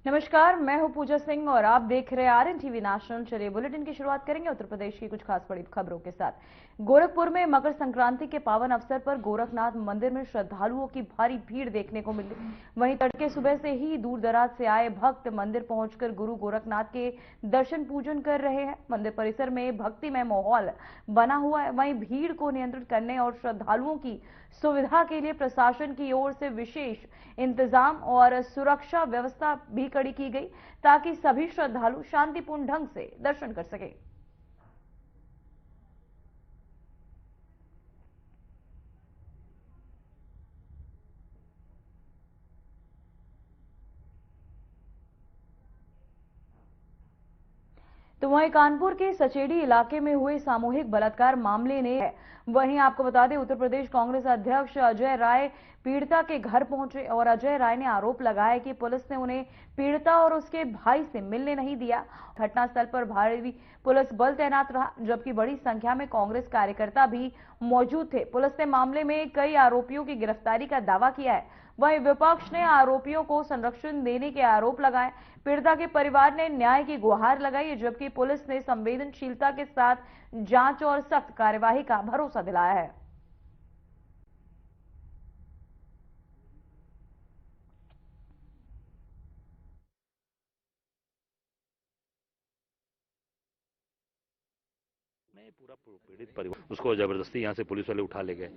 नमस्कार, मैं हूं पूजा सिंह और आप देख रहे हैं आरएन टीवी नेशनल। चलिए बुलेटिन की शुरुआत करेंगे उत्तर प्रदेश की कुछ खास बड़ी खबरों के साथ। गोरखपुर में मकर संक्रांति के पावन अवसर पर गोरखनाथ मंदिर में श्रद्धालुओं की भारी भीड़ देखने को मिली। वहीं तड़के सुबह से ही दूर दराज से आए भक्त मंदिर पहुंचकर गुरु गोरखनाथ के दर्शन पूजन कर रहे हैं। मंदिर परिसर में भक्तिमय माहौल बना हुआ है। वहीं भीड़ को नियंत्रित करने और श्रद्धालुओं की सुविधा के लिए प्रशासन की ओर से विशेष इंतजाम और सुरक्षा व्यवस्था भी कड़ी की गई ताकि सभी श्रद्धालु शांतिपूर्ण ढंग से दर्शन कर सकें। तो वहीं कानपुर के सचेड़ी इलाके में हुए सामूहिक बलात्कार मामले ने वहीं आपको बता दें उत्तर प्रदेश कांग्रेस अध्यक्ष अजय राय पीड़िता के घर पहुंचे और अजय राय ने आरोप लगाया कि पुलिस ने उन्हें पीड़िता और उसके भाई से मिलने नहीं दिया। घटनास्थल पर भारी पुलिस बल तैनात रहा, जबकि बड़ी संख्या में कांग्रेस कार्यकर्ता भी मौजूद थे। पुलिस ने मामले में कई आरोपियों की गिरफ्तारी का दावा किया है। वहीं विपक्ष ने आरोपियों को संरक्षण देने के आरोप लगाए। पीड़िता के परिवार ने न्याय की गुहार लगाई, जबकि पुलिस ने संवेदनशीलता के साथ जांच और सख्त कार्यवाही का भरोसा दिलाया है। नहीं, पूरा पीड़ित परिवार उसको जबरदस्ती यहाँ से पुलिस वाले उठा ले गए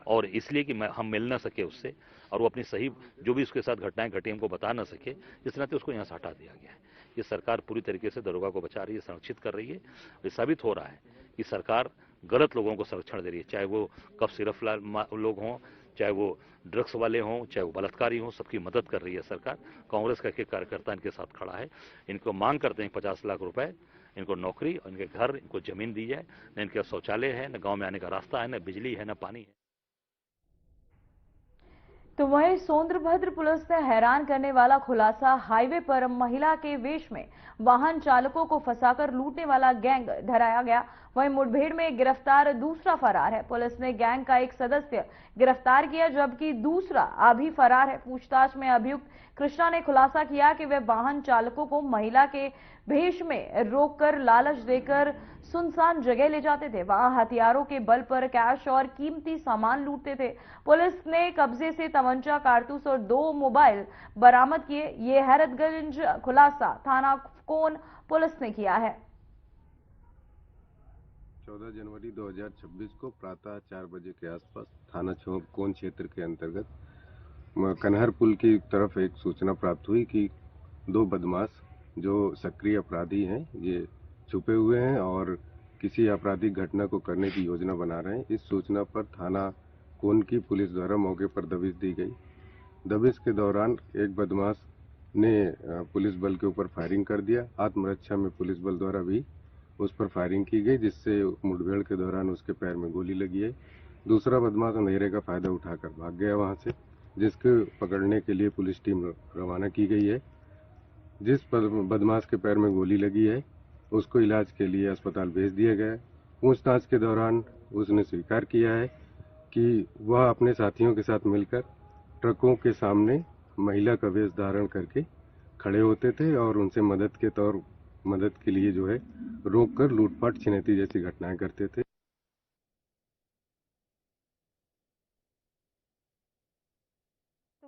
और इसलिए कि हम मिल ना सके उससे और वो अपनी सही जो भी उसके साथ घटनाएं घटी हमको बता ना सके, इस तरह से उसको यहाँ से हटा दिया गया है। ये सरकार पूरी तरीके से दरोगा को बचा रही है, संरक्षित कर रही है। ये साबित हो रहा है कि सरकार गलत लोगों को संरक्षण दे रही है, चाहे वो कफ सिरफ लोग हों, चाहे वो ड्रग्स वाले हों, चाहे वो बलात्कारी हों, सबकी मदद कर रही है सरकार। कांग्रेस का एक कार्यकर्ता इनके साथ खड़ा है। इनको मांग करते हैं 50 लाख रुपए, इनको नौकरी, इनके घर, इनको जमीन दी जाए। न इनके शौचालय है, न गांव में आने का रास्ता है, न बिजली है, न पानी है। तो वहीं सोनभद्र पुलिस ने हैरान करने वाला खुलासा, हाईवे पर महिला के वेश में वाहन चालकों को फंसाकर लूटने वाला गैंग धराया गया। वहीं मुठभेड़ में गिरफ्तार दूसरा फरार है। पुलिस ने गैंग का एक सदस्य गिरफ्तार किया, जबकि दूसरा अभी फरार है। पूछताछ में अभियुक्त कृष्णा ने खुलासा किया कि वे वाहन चालकों को महिला के भेष में रोककर लालच देकर सुनसान जगह ले जाते थे। वहां हथियारों के बल पर कैश और कीमती सामान लूटते थे। पुलिस ने कब्जे से तमंचा, कारतूस और 2 मोबाइल बरामद किए। ये हैरतगंज खुलासा थाना कोन पुलिस ने किया है। 14 जनवरी 2026 को प्रातः 4 बजे के आसपास थाना कोन क्षेत्र के अंतर्गत कनहर पुल की तरफ एक सूचना प्राप्त हुई कि 2 बदमाश जो सक्रिय अपराधी हैं, ये छुपे हुए हैं और किसी आपराधिक घटना को करने की योजना बना रहे हैं। इस सूचना पर थाना कोन की पुलिस द्वारा मौके पर दबिश दी गई। दबिश के दौरान एक बदमाश ने पुलिस बल के ऊपर फायरिंग कर दिया। आत्मरक्षा में पुलिस बल द्वारा भी उस पर फायरिंग की गई, जिससे मुठभेड़ के दौरान उसके पैर में गोली लगी है। दूसरा बदमाश अंधेरे का फायदा उठाकर भाग गया वहां से, जिसके पकड़ने के लिए पुलिस टीम रवाना की गई है। जिस बदमाश के पैर में गोली लगी है उसको इलाज के लिए अस्पताल भेज दिया गया है। पूछताछ के दौरान उसने स्वीकार किया है कि वह अपने साथियों के साथ मिलकर ट्रकों के सामने महिला का वेश धारण करके खड़े होते थे और उनसे मदद के लिए जो है रोककर लूटपाट, छिनैती जैसी घटनाएं करते थे।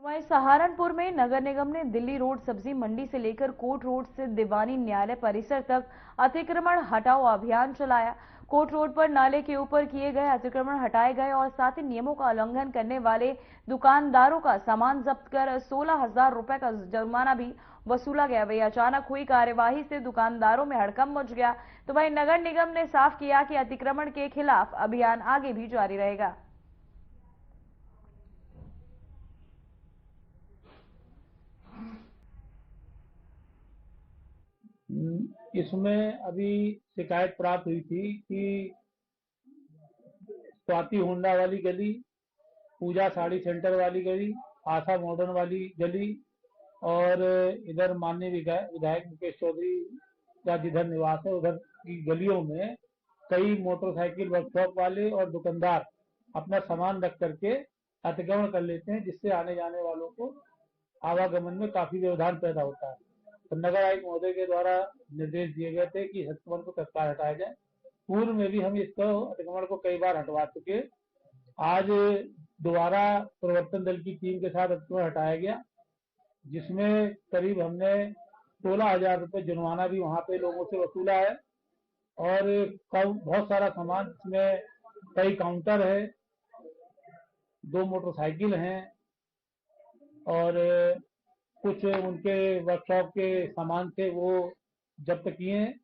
वहीं सहारनपुर में नगर निगम ने दिल्ली रोड सब्जी मंडी से लेकर कोर्ट रोड से दीवानी न्यायालय परिसर तक अतिक्रमण हटाओ अभियान चलाया। कोर्ट रोड पर नाले के ऊपर किए गए अतिक्रमण हटाए गए और साथ ही नियमों का उल्लंघन करने वाले दुकानदारों का सामान जब्त कर 16,000 रुपए का जुर्माना भी वसूला गया। वही अचानक हुई कार्यवाही से दुकानदारों में हड़कंप मच गया। तो वहीं नगर निगम ने साफ किया कि अतिक्रमण के खिलाफ अभियान आगे भी जारी रहेगा। इसमें अभी शिकायत प्राप्त हुई थी कि स्वाति होंडा वाली गली, पूजा साड़ी सेंटर वाली गली, आशा मॉडर्न वाली गली और इधर माननीय विधायक मुकेश चौधरी का जिधर निवास है उधर की गलियों में कई मोटरसाइकिल वर्कशॉप वाले और दुकानदार अपना सामान रख करके अतिक्रमण कर लेते हैं, जिससे आने जाने वालों को आवागमन में काफी व्यवधान पैदा होता है। नगर आयुक्त महोदय के द्वारा निर्देश दिए गए थे कि अतिक्रमण को तत्काल हटाया जाए। पूर्व में भी हम इसको अतिक्रमण को कई बार हटवा चुके। आज दोबारा प्रवर्तन दल की टीम के साथ अतिक्रमण हटाया गया, जिसमें करीब हमने 16,000 रुपये जुर्माना भी वहां पे लोगों से वसूला है और बहुत सारा सामान, इसमें कई काउंटर है, 2 मोटरसाइकिल हैं और कुछ उनके वर्कशॉप के सामान थे वो जब्त किए हैं।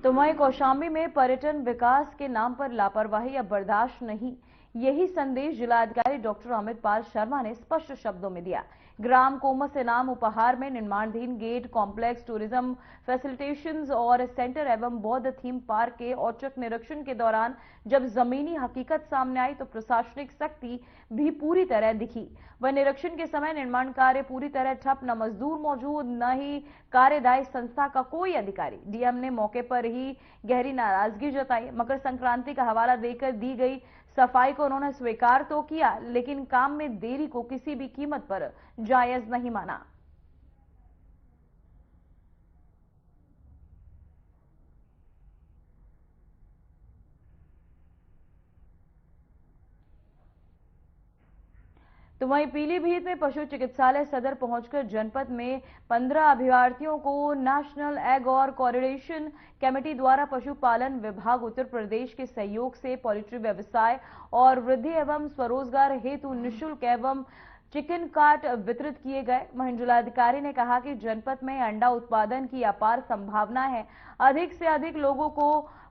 तो वहीं कौशाम्बी में पर्यटन विकास के नाम पर लापरवाही अब बर्दाश्त नहीं, यही संदेश जिलाधिकारी डॉक्टर अमित पाल शर्मा ने स्पष्ट शब्दों में दिया। ग्राम कोमस इनाम उपहार में निर्माणाधीन गेट कॉम्प्लेक्स, टूरिज्म फैसिलिटेशंस और सेंटर एवं बौद्ध थीम पार्क के औचक निरीक्षण के दौरान जब जमीनी हकीकत सामने आई तो प्रशासनिक सख्ती भी पूरी तरह दिखी। वह निरीक्षण के समय निर्माण कार्य पूरी तरह ठप, न मजदूर मौजूद, न ही कार्यदायी संस्था का कोई अधिकारी। डीएम ने मौके पर ही गहरी नाराजगी जताई। मकर संक्रांति का हवाला देकर दी गई सफाई को उन्होंने स्वीकार तो किया, लेकिन काम में देरी को किसी भी कीमत पर जायज नहीं माना। तो वहीं पीलीभीत में पशु चिकित्सालय सदर पहुंचकर जनपद में 15 अभ्यर्थियों को नेशनल एग और कोऑर्डिनेशन कमेटी द्वारा पशुपालन विभाग उत्तर प्रदेश के सहयोग से पोल्ट्री व्यवसाय और वृद्धि एवं स्वरोजगार हेतु निःशुल्क एवं चिकन कार्ट वितरित किए गए। वहीं जिलाधिकारी ने कहा कि जनपद में अंडा उत्पादन की अपार संभावना है। अधिक से अधिक लोगों को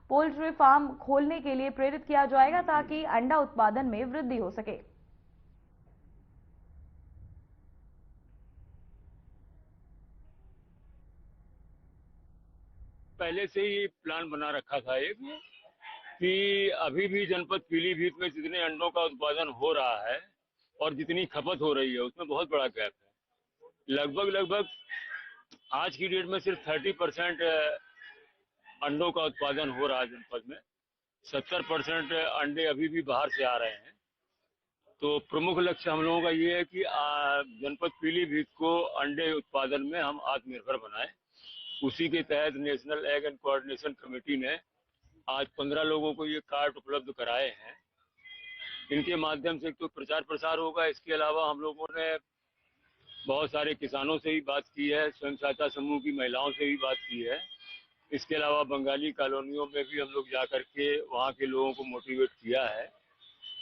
पोल्ट्री फार्म खोलने के लिए प्रेरित किया जाएगा ताकि अंडा उत्पादन में वृद्धि हो सके। पहले से ही प्लान बना रखा था एक कि अभी भी जनपद पीलीभीत में जितने अंडों का उत्पादन हो रहा है और जितनी खपत हो रही है उसमें बहुत बड़ा गैप है। लगभग आज की डेट में सिर्फ 30% अंडों का उत्पादन हो रहा है जनपद में। 70% अंडे अभी भी बाहर से आ रहे हैं। तो प्रमुख लक्ष्य हम लोगों का ये है कि जनपद पीलीभीत को अंडे उत्पादन में हम आत्मनिर्भर बनाएं। उसी के तहत national egg and coordination committee ने आज 15 लोगों को ये कार्ड उपलब्ध कराए हैं। इनके माध्यम से एक तो प्रचार प्रसार होगा। इसके अलावा हम लोगों ने बहुत सारे किसानों से भी बात की है, स्वयं सहायता समूह की महिलाओं से भी बात की है। इसके अलावा बंगाली कॉलोनियों में भी हम लोग जाकर के वहाँ के लोगों को मोटिवेट किया है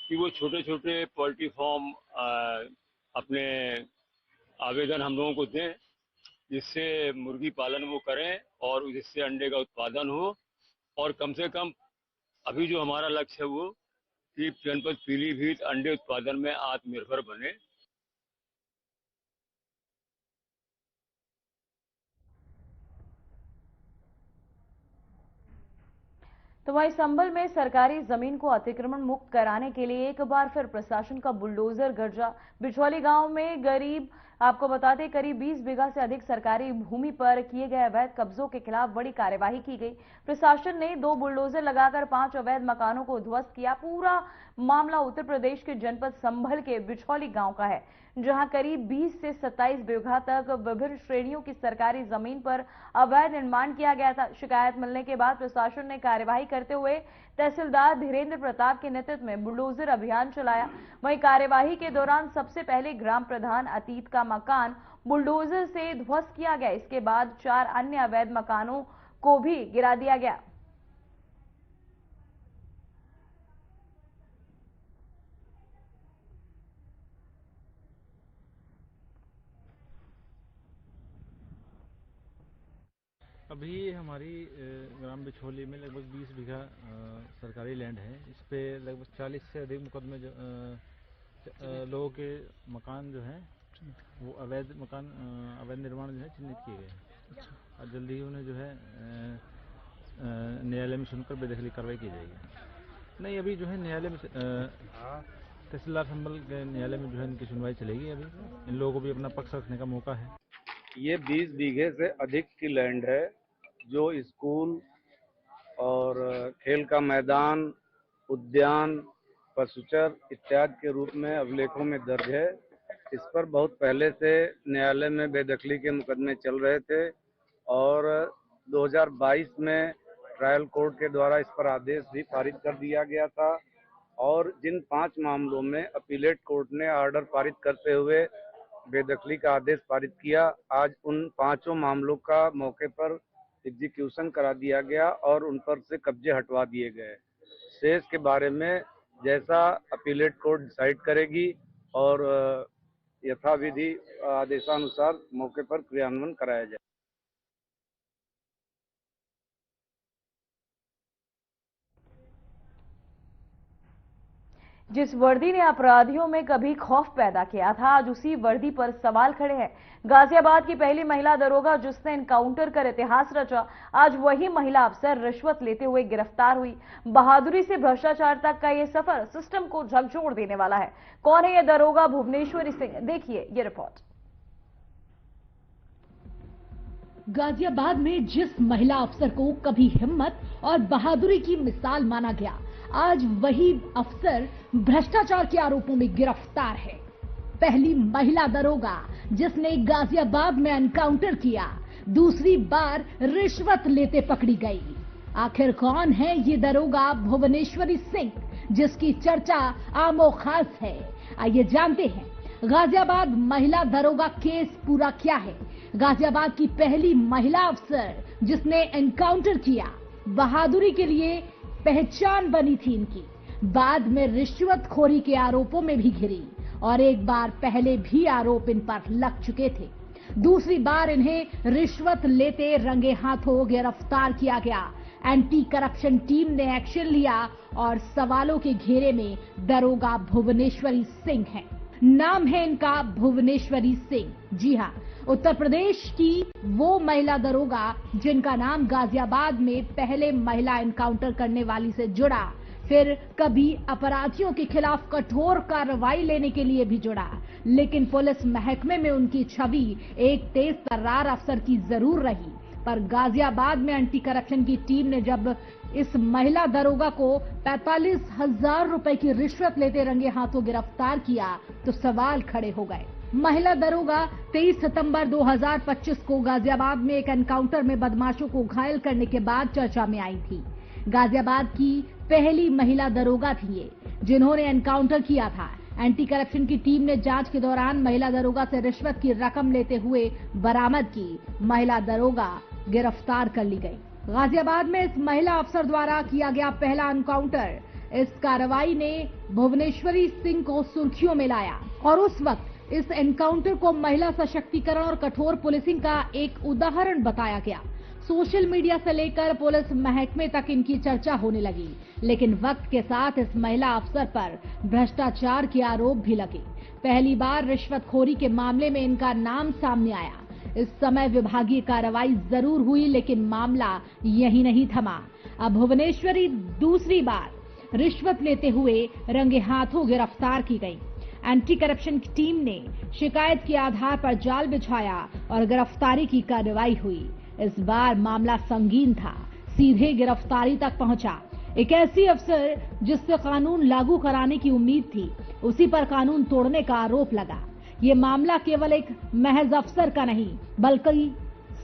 कि वो छोटे छोटे पोल्ट्री फार्म अपने आवेदन हम लोगों को दें, जिससे मुर्गी पालन वो करें और जिससे अंडे का उत्पादन हो। और कम से कम अभी जो हमारा लक्ष्य है वो कि जनपद पीलीभीत अंडे उत्पादन में आत्मनिर्भर बने। तो वहीं संभल में सरकारी जमीन को अतिक्रमण मुक्त कराने के लिए एक बार फिर प्रशासन का बुलडोजर गरजा। बिछौली गांव में आपको बताते करीब 20 बीघा से अधिक सरकारी भूमि पर किए गए अवैध कब्जों के खिलाफ बड़ी कार्यवाही की गई। प्रशासन ने 2 बुलडोजर लगाकर 5 अवैध मकानों को ध्वस्त किया। पूरा मामला उत्तर प्रदेश के जनपद संभल के बिछौली गांव का है, जहां करीब 20 से 27 बीघा तक विभिन्न श्रेणियों की सरकारी जमीन पर अवैध निर्माण किया गया था। शिकायत मिलने के बाद प्रशासन ने कार्यवाही करते हुए तहसीलदार धीरेन्द्र प्रताप के नेतृत्व में बुलडोजर अभियान चलाया। वहीं कार्यवाही के दौरान सबसे पहले ग्राम प्रधान अतीत का मकान बुलडोजर से ध्वस्त किया गया। इसके बाद 4 अन्य अवैध मकानों को भी गिरा दिया गया। अभी हमारी ग्राम बिछौली में लगभग 20 बीघा सरकारी लैंड है। इस पे लगभग 40 से अधिक मुकदमे लोगों के मकान जो हैं वो अवैध निर्माण जो है चिन्हित किए गए। और जल्दी ही उन्हें जो है न्यायालय में सुनकर बेदखली कार्रवाई की जाएगी। नहीं, अभी जो है न्यायालय में तहसीलदार संभल के न्यायालय में जो है इनकी सुनवाई चलेगी। अभी इन लोगों को भी अपना पक्ष रखने का मौका है। ये 20 बीघे से अधिक की लैंड है जो स्कूल और खेल का मैदान, उद्यान पशुचर इत्यादि के रूप में अभिलेखों में दर्ज है। इस पर बहुत पहले से न्यायालय में बेदखली के मुकदमे चल रहे थे और 2022 में ट्रायल कोर्ट के द्वारा इस पर आदेश भी पारित कर दिया गया था और जिन 5 मामलों में अपीलेट कोर्ट ने ऑर्डर पारित करते हुए बेदखली का आदेश पारित किया, आज उन 5 मामलों का मौके पर एग्जीक्यूशन करा दिया गया और उन पर से कब्जे हटवा दिए गए। शेष के बारे में जैसा अपीलेट कोर्ट डिसाइड करेगी और यथाविधि आदेशानुसार मौके पर क्रियान्वयन कराया जाए। जिस वर्दी ने अपराधियों में कभी खौफ पैदा किया था, आज उसी वर्दी पर सवाल खड़े हैं। गाजियाबाद की पहली महिला दरोगा जिसने एनकाउंटर कर इतिहास रचा, आज वही महिला अफसर रिश्वत लेते हुए गिरफ्तार हुई। बहादुरी से भ्रष्टाचार तक का ये सफर सिस्टम को झकझोर देने वाला है। कौन है ये दरोगा भुवनेश्वरी सिंह? देखिए ये रिपोर्ट। गाजियाबाद में जिस महिला अफसर को कभी हिम्मत और बहादुरी की मिसाल माना गया, आज वही अफसर भ्रष्टाचार के आरोपों में गिरफ्तार है। पहली महिला दरोगा जिसने गाजियाबाद में एनकाउंटर किया, दूसरी बार रिश्वत लेते पकड़ी गई। आखिर कौन है ये दरोगा भुवनेश्वरी सिंह जिसकी चर्चा आमो खास है? आइए जानते हैं गाजियाबाद महिला दरोगा केस पूरा क्या है। गाजियाबाद की पहली महिला अफसर जिसने एनकाउंटर किया, बहादुरी के लिए पहचान बनी थी इनकी, बाद में रिश्वतखोरी के आरोपों में भी घिरी और एक बार पहले भी आरोप इन पर लग चुके थे। दूसरी बार इन्हें रिश्वत लेते रंगे हाथों गिरफ्तार किया गया। एंटी करप्शन टीम ने एक्शन लिया और सवालों के घेरे में दरोगा भुवनेश्वरी सिंह है। नाम है इनका भुवनेश्वरी सिंह। जी हां, उत्तर प्रदेश की वो महिला दरोगा जिनका नाम गाजियाबाद में पहले महिला एनकाउंटर करने वाली से जुड़ा, फिर कभी अपराधियों के खिलाफ कठोर कार्रवाई लेने के लिए भी जुड़ा, लेकिन पुलिस महकमे में उनकी छवि एक तेज तर्रार अफसर की जरूर रही। पर गाजियाबाद में एंटी करप्शन की टीम ने जब इस महिला दरोगा को 45,000 रुपए की रिश्वत लेते रंगे हाथों गिरफ्तार किया तो सवाल खड़े हो गए। महिला दरोगा 23 सितंबर 2025 को गाजियाबाद में एक एनकाउंटर में बदमाशों को घायल करने के बाद चर्चा में आई थी। गाजियाबाद की पहली महिला दरोगा थी ये, जिन्होंने एनकाउंटर किया था। एंटी करप्शन की टीम ने जांच के दौरान महिला दरोगा से रिश्वत की रकम लेते हुए बरामद की। महिला दरोगा गिरफ्तार कर ली गई। गाजियाबाद में इस महिला अफसर द्वारा किया गया पहला एनकाउंटर, इस कार्रवाई ने भुवनेश्वरी सिंह को सुर्खियों में लाया और उस वक्त इस एनकाउंटर को महिला सशक्तिकरण और कठोर पुलिसिंग का एक उदाहरण बताया गया। सोशल मीडिया से लेकर पुलिस महकमे तक इनकी चर्चा होने लगी, लेकिन वक्त के साथ इस महिला अफसर पर भ्रष्टाचार के आरोप भी लगे। पहली बार रिश्वतखोरी के मामले में इनका नाम सामने आया। इस समय विभागीय कार्रवाई जरूर हुई, लेकिन मामला यही नहीं थमा। अब भुवनेश्वरी दूसरी बार रिश्वत लेते हुए रंगे हाथों गिरफ्तार की गई। एंटी करप्शन की टीम ने शिकायत के आधार पर जाल बिछाया और गिरफ्तारी की कार्रवाई हुई। इस बार मामला संगीन था, सीधे गिरफ्तारी तक पहुंचा। एक ऐसी अफसर जिससे कानून लागू कराने की उम्मीद थी, उसी पर कानून तोड़ने का आरोप लगा। ये मामला केवल एक महज अफसर का नहीं, बल्कि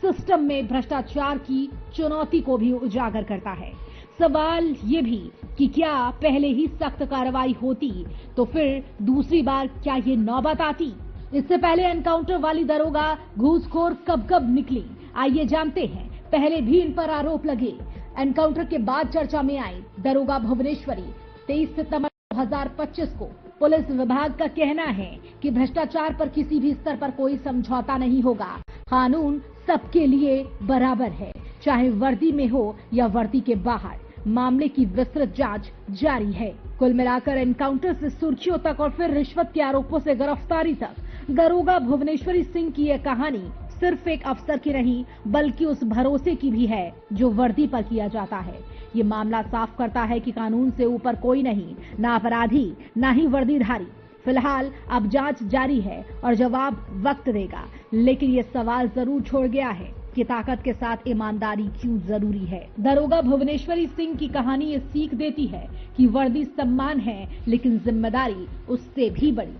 सिस्टम में भ्रष्टाचार की चुनौती को भी उजागर करता है। सवाल ये भी कि क्या पहले ही सख्त कार्रवाई होती तो फिर दूसरी बार क्या ये नौबत आती? इससे पहले एनकाउंटर वाली दरोगा घूसखोर कब निकली, आइए जानते हैं। पहले भी इन पर आरोप लगे। एनकाउंटर के बाद चर्चा में आई दरोगा भुवनेश्वरी। 23 सितंबर 2025 को पुलिस विभाग का कहना है कि भ्रष्टाचार पर किसी भी स्तर पर कोई समझौता नहीं होगा। कानून सबके लिए बराबर है, चाहे वर्दी में हो या वर्दी के बाहर। मामले की विस्तृत जांच जारी है। कुल मिलाकर एनकाउंटर से सुर्खियों तक और फिर रिश्वत के आरोपों से गिरफ्तारी तक, दरोगा भुवनेश्वरी सिंह की यह कहानी सिर्फ एक अफसर की नहीं, बल्कि उस भरोसे की भी है जो वर्दी पर किया जाता है। ये मामला साफ करता है कि कानून से ऊपर कोई नहीं, ना अपराधी ना ही वर्दीधारी। फिलहाल अब जांच जारी है और जवाब वक्त देगा, लेकिन ये सवाल जरूर छोड़ गया है की ताकत के साथ ईमानदारी क्यों जरूरी है। दरोगा भुवनेश्वरी सिंह की कहानी ये सीख देती है कि वर्दी सम्मान है, लेकिन जिम्मेदारी उससे भी बड़ी।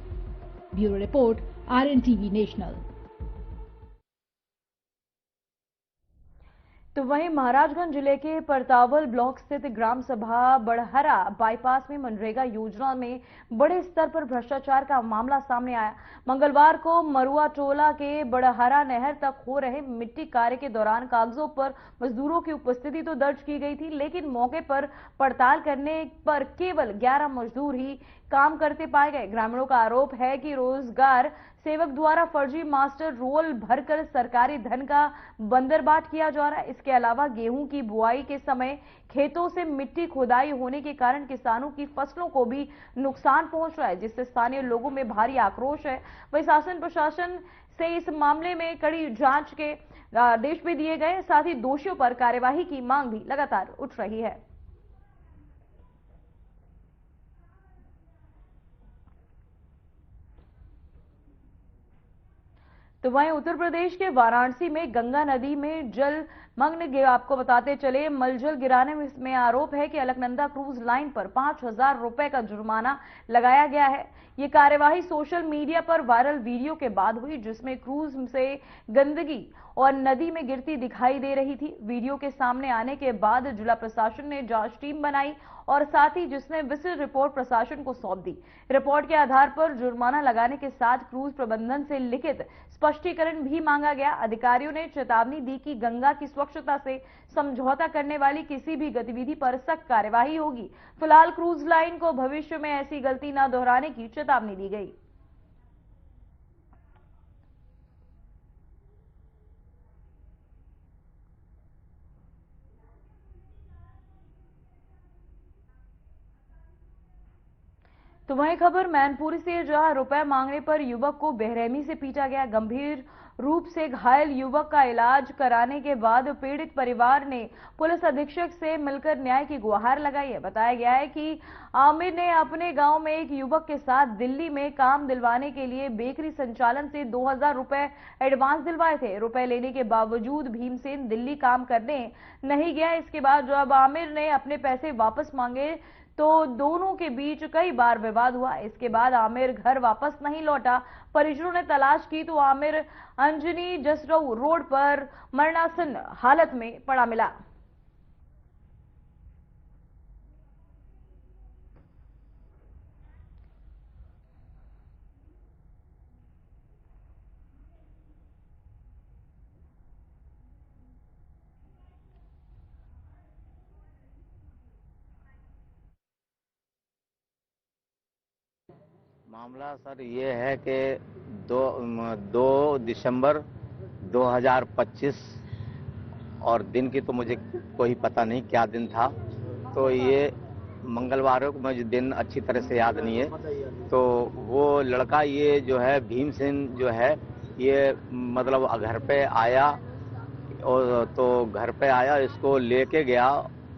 Bureau report, RNTV national. तो वहीं महाराजगंज जिले के परतावल ब्लॉक स्थित ग्राम सभा बड़हरा बाईपास में मनरेगा योजना में बड़े स्तर पर भ्रष्टाचार का मामला सामने आया। मंगलवार को मरुआ टोला के बड़हरा नहर तक हो रहे मिट्टी कार्य के दौरान कागजों पर मजदूरों की उपस्थिति तो दर्ज की गई थी, लेकिन मौके पर पड़ताल करने पर केवल 11 मजदूर ही काम करते पाए गए। ग्रामीणों का आरोप है कि रोजगार सेवक द्वारा फर्जी मास्टर रोल भरकर सरकारी धन का बंदरबाट किया जा रहा है। इसके अलावा गेहूं की बुआई के समय खेतों से मिट्टी खुदाई होने के कारण किसानों की फसलों को भी नुकसान पहुंच रहा है, जिससे स्थानीय लोगों में भारी आक्रोश है। वहीं शासन प्रशासन से इस मामले में कड़ी जांच के आदेश भी दिए गए, साथ ही दोषियों पर कार्यवाही की मांग भी लगातार उठ रही है। तो वहीं उत्तर प्रदेश के वाराणसी में गंगा नदी में जल मग्न, आपको बताते चले, मलजल गिराने में आरोप है कि अलकनंदा क्रूज लाइन पर 5,000 रुपए का जुर्माना लगाया गया है। ये कार्यवाही सोशल मीडिया पर वायरल वीडियो के बाद हुई, जिसमें क्रूज से गंदगी और नदी में गिरती दिखाई दे रही थी। वीडियो के सामने आने के बाद जिला प्रशासन ने जांच टीम बनाई और साथ ही जिसने विस्तृत रिपोर्ट प्रशासन को सौंप दी। रिपोर्ट के आधार पर जुर्माना लगाने के साथ क्रूज प्रबंधन से लिखित स्पष्टीकरण भी मांगा गया। अधिकारियों ने चेतावनी दी कि गंगा की स्वच्छता से समझौता करने वाली किसी भी गतिविधि पर सख्त कार्यवाही होगी। फिलहाल क्रूज लाइन को भविष्य में ऐसी गलती न दोहराने की चेतावनी दी गई। तो वहीं खबर मैनपुरी से, जहां रुपए मांगने पर युवक को बेरहमी से पीटा गया। गंभीर रूप से घायल युवक का इलाज कराने के बाद पीड़ित परिवार ने पुलिस अधीक्षक से मिलकर न्याय की गुहार लगाई है। बताया गया है कि आमिर ने अपने गांव में एक युवक के साथ दिल्ली में काम दिलवाने के लिए बेकरी संचालन से 2,000 रुपए एडवांस दिलवाए थे। रुपए लेने के बावजूद भीमसेन दिल्ली काम करने नहीं गया। इसके बाद जब आमिर ने अपने पैसे वापस मांगे तो दोनों के बीच कई बार विवाद हुआ। इसके बाद आमिर घर वापस नहीं लौटा। परिजनों ने तलाश की तो आमिर अंजनी जसरऊ रोड पर मरणासन हालत में पड़ा मिला। मामला सर ये है कि 2 दिसंबर 2025 और दिन की तो मुझे कोई पता नहीं क्या दिन था। तो ये मंगलवार को मुझे दिन अच्छी तरह से याद नहीं है। तो वो लड़का ये जो है भीमसेन जो है ये मतलब घर पे आया और तो घर पे आया, इसको लेके गया।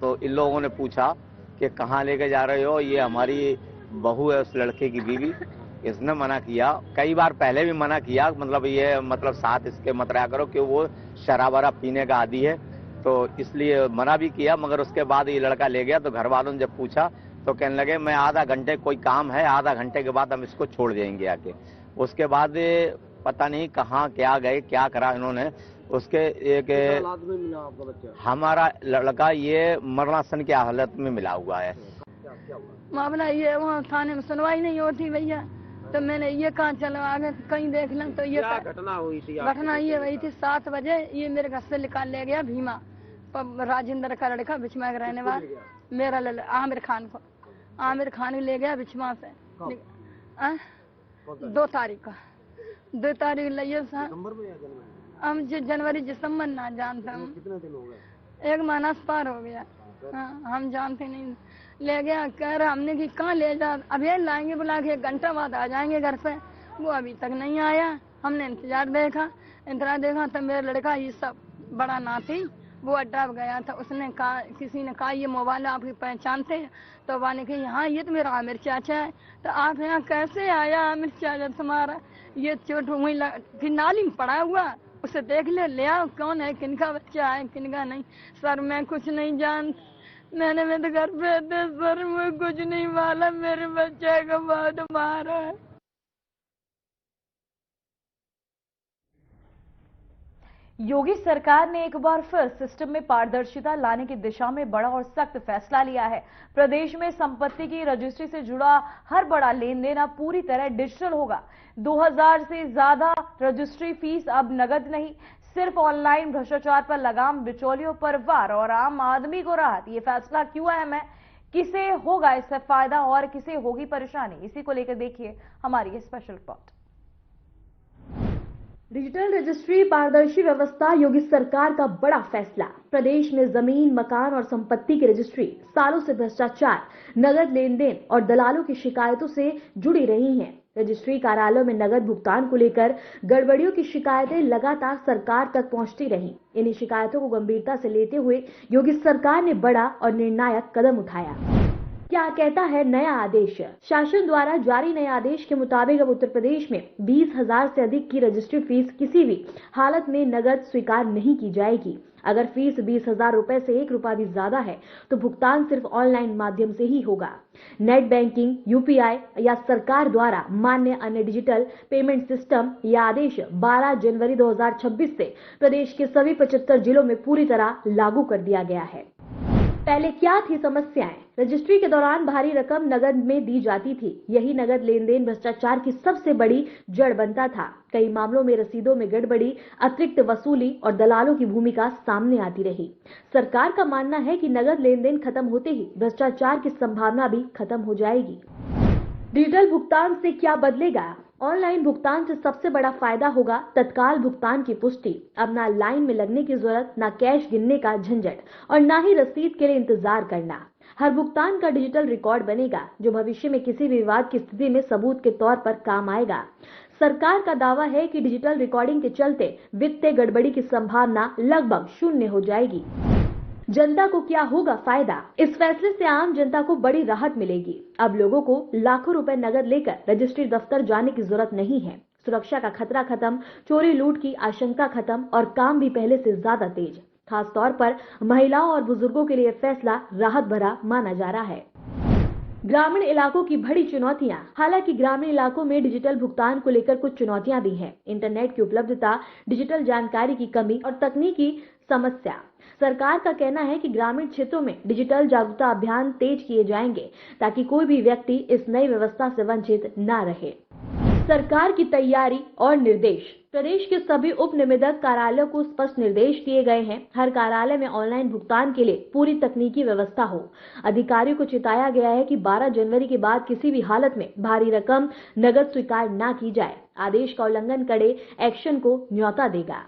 तो इन लोगों ने पूछा कि कहाँ लेके जा रहे हो, ये हमारी बहू है उस लड़के की बीवी। इसने मना किया, कई बार पहले भी मना किया, मतलब ये मतलब साथ इसके मत रहा करो कि वो शराब वराब पीने का आदी है, तो इसलिए मना भी किया। मगर उसके बाद ये लड़का ले गया। तो घर वालों ने जब पूछा तो कहने लगे मैं आधा घंटे कोई काम है, आधा घंटे के बाद हम इसको छोड़ देंगे आके। उसके बाद पता नहीं कहाँ क्या गए, क्या करा इन्होंने। उसके एक हालत में मिला आपका बच्चा? हमारा लड़का ये मरणासन की हालत में मिला हुआ है। मामला ये वहाँ थाने में सुनवाई नहीं होती भैया, तो मैंने ये कहा चलो आगे कहीं देख लें। तो ये घटना हुई थी? घटना ये हुई थी 7 बजे ये मेरे घर से निकाल ले गया भीमा, राजेंद्र का लड़का बिछमा के रहने वाला, मेरा आमिर खान को। आमिर खान ले गया बिछमा से 2 तारीख का। 2 तारीख लिये हम जनवरी दिसंबर ना जानते हम। कितने दिन हो गए? 1 महीना पार हो गया। हाँ, हम जानते नहीं। ले गया, कह रहा हमने कि कहाँ ले जा, अभी लाएंगे बुला के 1 घंटा बाद आ जाएंगे घर पे। वो अभी तक नहीं आया। हमने इंतजार देखा तो मेरा लड़का ये सब बड़ा नाती वो अड्डा गया था। उसने कहा, किसी ने कहा ये मोबाइल आपकी पहचानते हैं? तो वाने कही हाँ ये तो मेरा आमिर चाचा है। तो आप यहाँ कैसे आया आमिर चाचा तुम्हारा? ये चोट हुई फिर नाली में पड़ा हुआ उसे देख ले आओ कौन है, किनका बच्चा है किनका नहीं। सर मैं कुछ नहीं जानती, मैंने तो घर पे थे सर, मैं कुछ नहीं मालूम, मेरे बच्चे को बहुत मारा है। योगी सरकार ने एक बार फिर सिस्टम में पारदर्शिता लाने की दिशा में बड़ा और सख्त फैसला लिया है। प्रदेश में संपत्ति की रजिस्ट्री से जुड़ा हर बड़ा लेन देन अब पूरी तरह डिजिटल होगा। 2000 से ज्यादा रजिस्ट्री फीस अब नगद नहीं, सिर्फ ऑनलाइन। भ्रष्टाचार पर लगाम, बिचौलियों पर वार और आम आदमी को राहत। ये फैसला क्यों अहम है, किसे होगा इससे फायदा और किसे होगी परेशानी, इसी को लेकर देखिए हमारी ये स्पेशल रिपोर्ट। डिजिटल रजिस्ट्री पारदर्शी व्यवस्था, योगी सरकार का बड़ा फैसला। प्रदेश में जमीन, मकान और संपत्ति की रजिस्ट्री सालों से भ्रष्टाचार, नगद लेन देन और दलालों की शिकायतों से जुड़ी रही हैं। रजिस्ट्री कार्यालयों में नगद भुगतान को लेकर गड़बड़ियों की शिकायतें लगातार सरकार तक पहुंचती रहीं। इन्हीं शिकायतों को गंभीरता से लेते हुए योगी सरकार ने बड़ा और निर्णायक कदम उठाया। क्या कहता है नया आदेश? शासन द्वारा जारी नए आदेश के मुताबिक अब उत्तर प्रदेश में 20,000 से अधिक की रजिस्ट्री फीस किसी भी हालत में नगद स्वीकार नहीं की जाएगी। अगर फीस 20,000 रुपए से 1 रुपया भी ज्यादा है तो भुगतान सिर्फ ऑनलाइन माध्यम से ही होगा। नेट बैंकिंग, यूपीआई या सरकार द्वारा मान्य अन्य डिजिटल पेमेंट सिस्टम। यह आदेश 12 जनवरी 2026 से प्रदेश के सभी 75 जिलों में पूरी तरह लागू कर दिया गया है। पहले क्या थी समस्याएं? रजिस्ट्री के दौरान भारी रकम नगद में दी जाती थी। यही नगद लेन देन भ्रष्टाचार की सबसे बड़ी जड़ बनता था। कई मामलों में रसीदों में गड़बड़ी, अतिरिक्त वसूली और दलालों की भूमिका सामने आती रही। सरकार का मानना है कि नगद लेन देन खत्म होते ही भ्रष्टाचार की संभावना भी खत्म हो जाएगी। डिजिटल भुगतान से क्या बदलेगा? ऑनलाइन भुगतान से सबसे बड़ा फायदा होगा तत्काल भुगतान की पुष्टि। अब ना लाइन में लगने की जरूरत, ना कैश गिनने का झंझट और ना ही रसीद के लिए इंतजार करना। हर भुगतान का डिजिटल रिकॉर्ड बनेगा जो भविष्य में किसी भी विवाद की स्थिति में सबूत के तौर पर काम आएगा। सरकार का दावा है कि डिजिटल रिकॉर्डिंग के चलते वित्तीय गड़बड़ी की संभावना लगभग शून्य हो जाएगी। जनता को क्या होगा फायदा? इस फैसले से आम जनता को बड़ी राहत मिलेगी। अब लोगों को लाखों रुपए नगद लेकर रजिस्ट्री दफ्तर जाने की जरूरत नहीं है। सुरक्षा का खतरा खत्म, चोरी लूट की आशंका खत्म और काम भी पहले से ज्यादा तेज। खास तौर पर महिलाओं और बुजुर्गों के लिए फैसला राहत भरा माना जा रहा है। ग्रामीण इलाकों की बड़ी चुनौतियां। हालांकि ग्रामीण इलाकों में डिजिटल भुगतान को लेकर कुछ चुनौतियां भी हैं। इंटरनेट की उपलब्धता, डिजिटल जानकारी की कमी और तकनीकी समस्या। सरकार का कहना है कि ग्रामीण क्षेत्रों में डिजिटल जागरूकता अभियान तेज किए जाएंगे ताकि कोई भी व्यक्ति इस नई व्यवस्था से वंचित न रहे। सरकार की तैयारी और निर्देश। प्रदेश के सभी उप निबंधक कार्यालयों को स्पष्ट निर्देश दिए गए हैं। हर कार्यालय में ऑनलाइन भुगतान के लिए पूरी तकनीकी व्यवस्था हो। अधिकारियों को चिताया गया है कि 12 जनवरी के बाद किसी भी हालत में भारी रकम नगद स्वीकार न की जाए। आदेश का उल्लंघन कड़े एक्शन को न्योता देगा।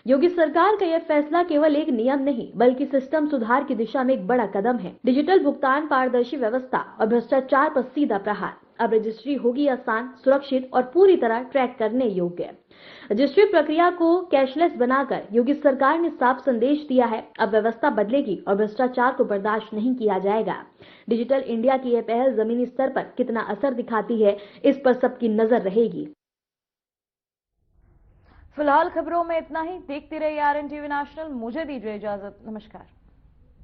योगी सरकार का यह फैसला केवल एक नियम नहीं बल्कि सिस्टम सुधार की दिशा में एक बड़ा कदम है। डिजिटल भुगतान, पारदर्शी व्यवस्था और भ्रष्टाचार पर सीधा प्रहार। अब रजिस्ट्री होगी आसान, सुरक्षित और पूरी तरह ट्रैक करने योग्य। रजिस्ट्री प्रक्रिया को कैशलेस बनाकर योगी सरकार ने साफ संदेश दिया है। अब व्यवस्था बदलेगी और भ्रष्टाचार को बर्दाश्त नहीं किया जाएगा। डिजिटल इंडिया की यह पहल जमीनी स्तर पर कितना असर दिखाती है, इस पर सबकी नजर रहेगी। फिलहाल खबरों में इतना ही। देखते रहिए RNTV नेशनल। मुझे दीजिए इजाजत। नमस्कार।